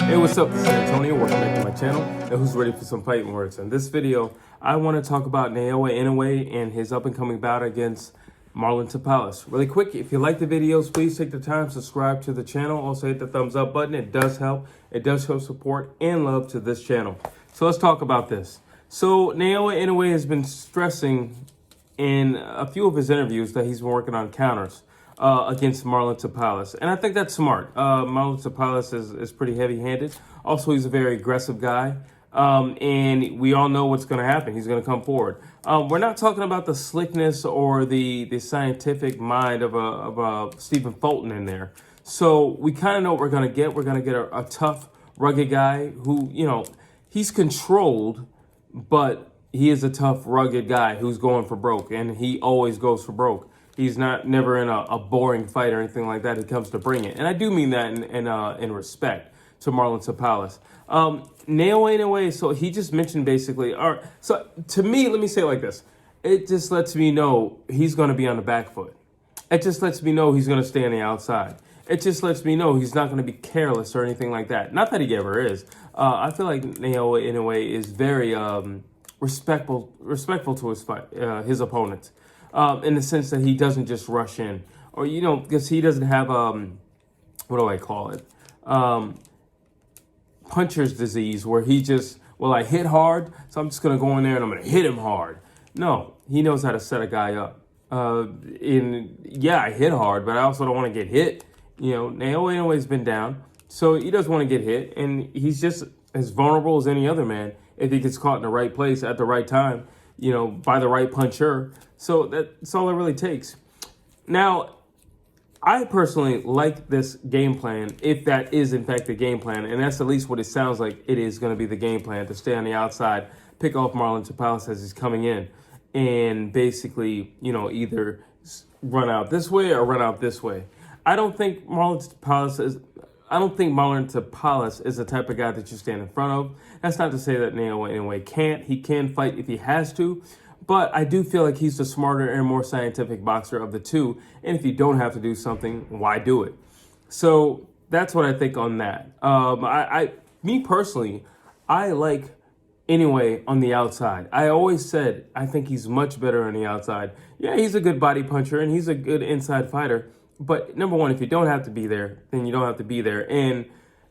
Hey, what's up? This is Antonio. Welcome back to my channel. And who's ready for some fighting words? In this video, I want to talk about Naoya Inoue and his up-and-coming bout against Marlon Tapales. Really quick, if you like the videos, please take the time, subscribe to the channel. Also hit the thumbs up button. It does help. It does show support and love to this channel. So let's talk about this. So Naoya Inoue has been stressing in a few of his interviews that he's been working on counters against Marlon Tapales. And I think that's smart. Marlon Tapales is pretty heavy-handed. Also, he's a very aggressive guy. And we all know what's going to happen. He's going to come forward. We're not talking about the slickness or the scientific mind of a Stephen Fulton in there. So we kind of know what we're going to get. We're going to get a tough, rugged guy who, you know, he's controlled, but he is a tough, rugged guy who's going for broke. And he always goes for broke. He's never in a boring fight or anything like that. He comes to bring it. And I do mean that in respect to Marlon Tapales. Naoya Inoue, so he just mentioned basically, all right, so to me, let me say it like this. It just lets me know he's going to be on the back foot. It just lets me know he's going to stay on the outside. It just lets me know he's not going to be careless or anything like that. Not that he ever is. I feel like Naoya Inoue is very respectful to his opponents. In the sense that he doesn't just rush in, or, you know, because he doesn't have, what do I call it? Puncher's disease, where he just, well, I hit hard, so I'm just going to go in there and I'm going to hit him hard. No, he knows how to set a guy up. Yeah, I hit hard, but I also don't want to get hit. You know, Naoya Inoue's been down, so he doesn't want to get hit, and he's just as vulnerable as any other man if he gets caught in the right place at the right time, you know, by the right puncher. So that's all it really takes. Now, I personally like this game plan, if that is in fact the game plan, and that's at least what it sounds like it is going to be the game plan, to stay on the outside, pick off Marlon Tapales as he's coming in, and basically, you know, either run out this way or run out this way. I don't think Marlon Tapales is the type of guy that you stand in front of. That's not to say that Naoya Inoue can't. He can fight if he has to. But I do feel like he's the smarter and more scientific boxer of the two. And if you don't have to do something, why do it? So that's what I think on that. Me personally, I like Inoue on the outside. I always said I think he's much better on the outside. Yeah, he's a good body puncher and he's a good inside fighter. But number one, if you don't have to be there, then you don't have to be there. And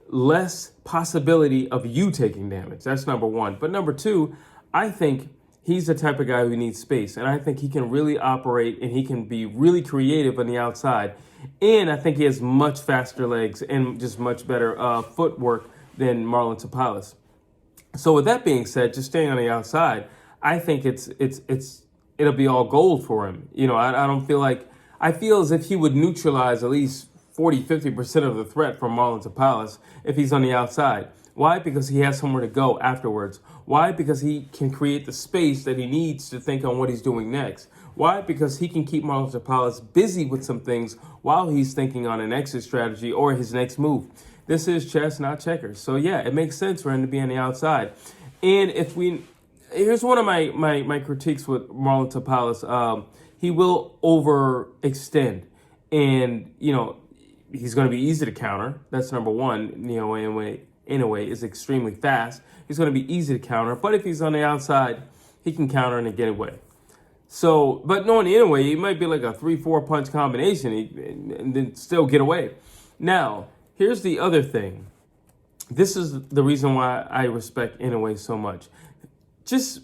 less possibility of you taking damage. That's number one. But number two, I think he's the type of guy who needs space. And I think he can really operate and he can be really creative on the outside. And I think he has much faster legs and just much better footwork than Marlon Tapales. So with that being said, just staying on the outside, I think it'll be all gold for him. You know, I feel as if he would neutralize at least 40-50% of the threat from Marlon Tapales if he's on the outside. Why? Because he has somewhere to go afterwards. Why? Because he can create the space that he needs to think on what he's doing next. Why? Because he can keep Marlon Tapales busy with some things while he's thinking on an exit strategy or his next move. This is chess, not checkers. So yeah, it makes sense for him to be on the outside. And here's one of my critiques with Marlon Tapales. He will overextend, and, you know, he's going to be easy to counter. That's number one. Naoya Inoue is extremely fast. He's going to be easy to counter, but if he's on the outside, he can counter and get away. So, but knowing Inoue, he might be like a 3-4 punch combination and then still get away. Now, here's the other thing. This is the reason why I respect Inoue so much. Just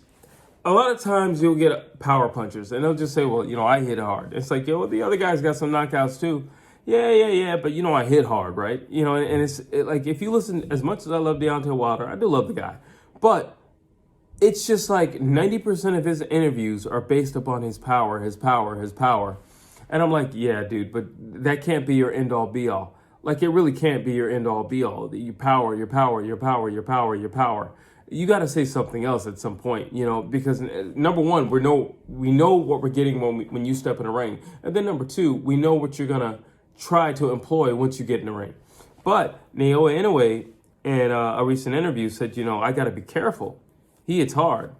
a lot of times you'll get power punchers and they'll just say, well, you know, I hit hard. It's like, yo, well, the other guy's got some knockouts too. Yeah, but you know, I hit hard, right? You know, and it's like, if you listen, as much as I love Deontay Wilder, I do love the guy, but it's just like 90% of his interviews are based upon his power. And I'm like, yeah, dude, but that can't be your end all be all. Like, it really can't be your end all be all. Your power. You got to say something else at some point, you know, because number one, we know what we're getting when you step in the ring. And then number two, we know what you're going to try to employ once you get in the ring. But Naoya Inoue, in a recent interview, said, you know, I got to be careful. He hits hard.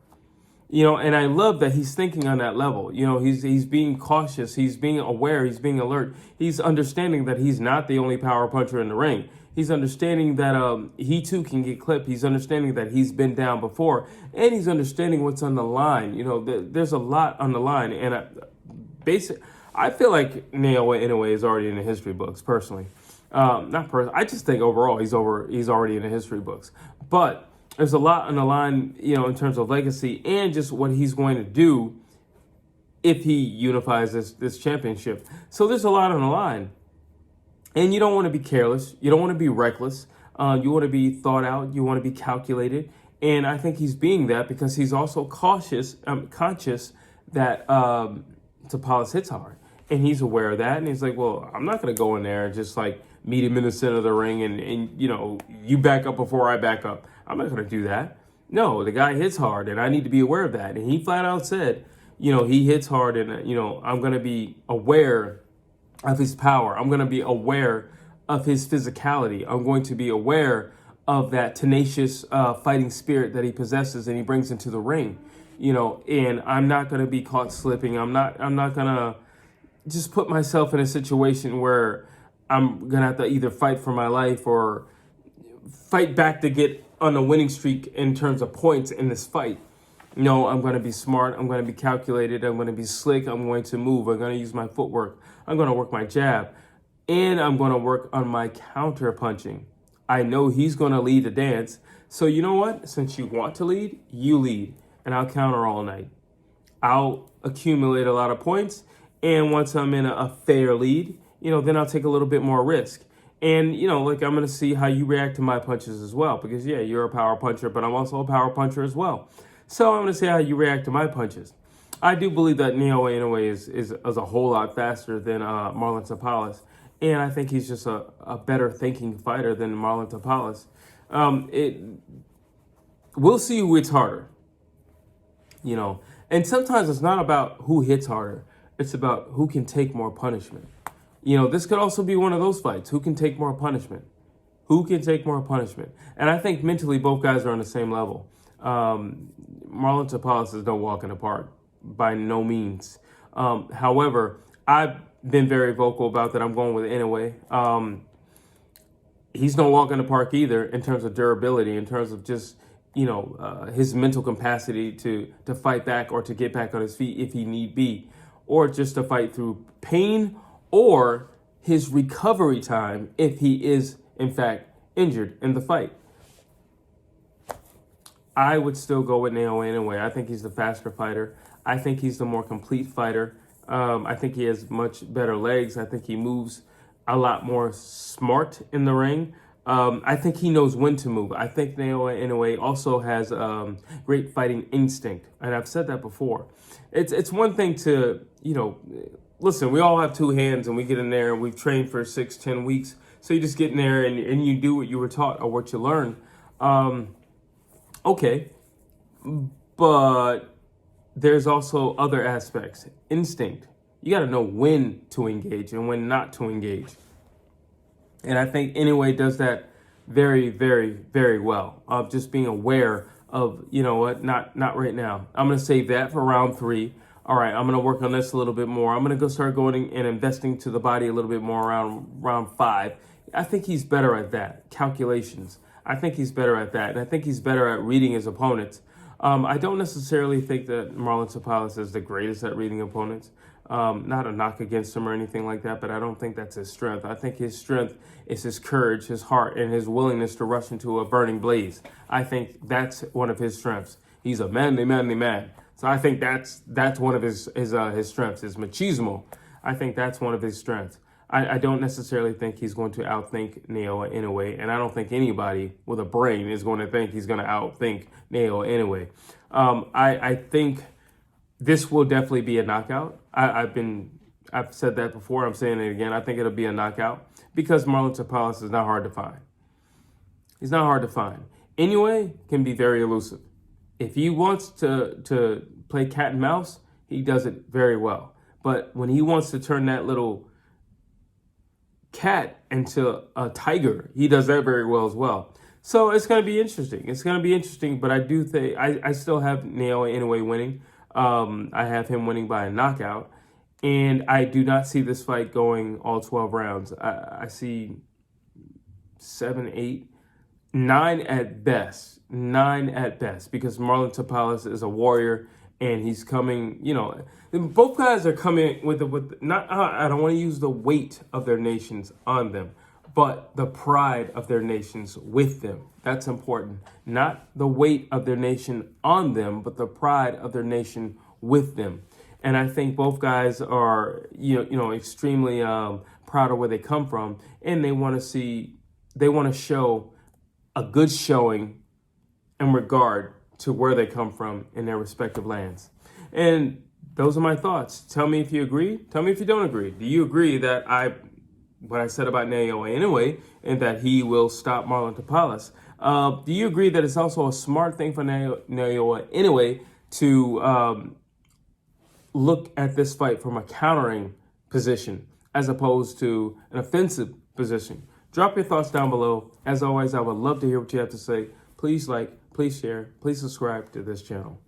You know, and I love that he's thinking on that level. You know, he's being cautious. He's being aware. He's being alert. He's understanding that he's not the only power puncher in the ring. He's understanding that he too can get clipped. He's understanding that he's been down before, and he's understanding what's on the line. There's a lot on the line, and I feel like Naoya Inoue is already in the history books. Personally, not personally. I just think overall he's already in the history books. But there's a lot on the line, in terms of legacy and just what he's going to do if he unifies this championship. So there's a lot on the line. And you don't want to be careless. You don't want to be reckless. You want to be thought out. You want to be calculated. And I think he's being that because he's also conscious that Tapales hits hard. And he's aware of that. And he's like, well, I'm not going to go in there and just like meet him in the center of the ring and you back up before I back up. I'm not going to do that. No, the guy hits hard and I need to be aware of that. And he flat out said, he hits hard and, I'm going to be aware of his power. I'm going to be aware of his physicality. I'm going to be aware of that tenacious fighting spirit that he possesses and he brings into the ring. And I'm not going to be caught slipping. I'm not going to just put myself in a situation where I'm going to have to either fight for my life or fight back to get on a winning streak in terms of points in this fight. No, I'm going to be smart. I'm going to be calculated. I'm going to be slick. I'm going to move. I'm going to use my footwork. I'm going to work my jab. And I'm going to work on my counter punching. I know he's going to lead the dance. So you know what? Since you want to lead, you lead. And I'll counter all night. I'll accumulate a lot of points. And once I'm in a fair lead, then I'll take a little bit more risk. And, I'm going to see how you react to my punches as well. Because, yeah, you're a power puncher, but I'm also a power puncher as well. So I'm going to see how you react to my punches. I do believe that Naoya Inoue is a whole lot faster than Marlon Tapales. And I think he's just a better thinking fighter than Marlon Tapales. We'll see who hits harder. And sometimes it's not about who hits harder. It's about who can take more punishment. This could also be one of those fights. Who can take more punishment? Who can take more punishment? And I think mentally both guys are on the same level. Marlon Tapales is no walk in the park, by no means. However, I've been very vocal about that. I'm going with Inoue. He's no walk in the park either in terms of durability, in terms of just, his mental capacity to fight back or to get back on his feet if he need be, or just to fight through pain, or his recovery time if he is, in fact, injured in the fight. I would still go with Naoya Inoue. I think he's the faster fighter. I think he's the more complete fighter. I think he has much better legs. I think he moves a lot more smart in the ring. I think he knows when to move. I think Naoya Inoue also has great fighting instinct. And I've said that before. It's one thing to, listen, we all have two hands and we get in there and we've trained for 6-10 weeks. So you just get in there and you do what you were taught or what you learn. Okay, but there's also other aspects. Instinct. You got to know when to engage and when not to engage. And I think Inoue does that very, very, very well. Of just being aware of, not right now. I'm going to save that for round 3. All right, I'm going to work on this a little bit more. I'm going to start going and investing to the body a little bit more around round 5. I think he's better at that. Calculations. I think he's better at that. And I think he's better at reading his opponents. I don't necessarily think that Marlon Tapales is the greatest at reading opponents. Not a knock against him or anything like that, but I don't think that's his strength. I think his strength is his courage, his heart, and his willingness to rush into a burning blaze. I think that's one of his strengths. He's a manly man. So I think that's one of his strengths, his machismo. I think that's one of his strengths. I don't necessarily think he's going to outthink Naoya Inoue, and I don't think anybody with a brain is going to think he's going to outthink Naoya Inoue. I think this will definitely be a knockout. I've said that before. I'm saying it again. I think it'll be a knockout because Marlon Tapales is not hard to find. He's not hard to find. Inoue can be very elusive. If he wants to play cat and mouse, he does it very well. But when he wants to turn that little cat into a tiger, he does that very well as well. So it's going to be interesting. But I do think I still have Naoya Inoue winning. I have him winning by a knockout. And I do not see this fight going all 12 rounds. I see 7, 8, 9 at best. 9 at best, because Marlon Tapales is a warrior, and he's coming, both guys are coming with not, I don't want to use the weight of their nations on them, but the pride of their nations with them. That's important. Not the weight of their nation on them, but the pride of their nation with them. And I think both guys are, extremely proud of where they come from, and they want to show a good showing in regard to where they come from in their respective lands. And those are my thoughts. Tell me if you agree. Tell me if you don't agree. Do you agree that what I said about Naoya Inoue, and that he will stop Marlon Tapales? Do you agree that it's also a smart thing for Naoya Inoue to look at this fight from a countering position as opposed to an offensive position? Drop your thoughts down below. As always, I would love to hear what you have to say. Please like, please share, please subscribe to this channel.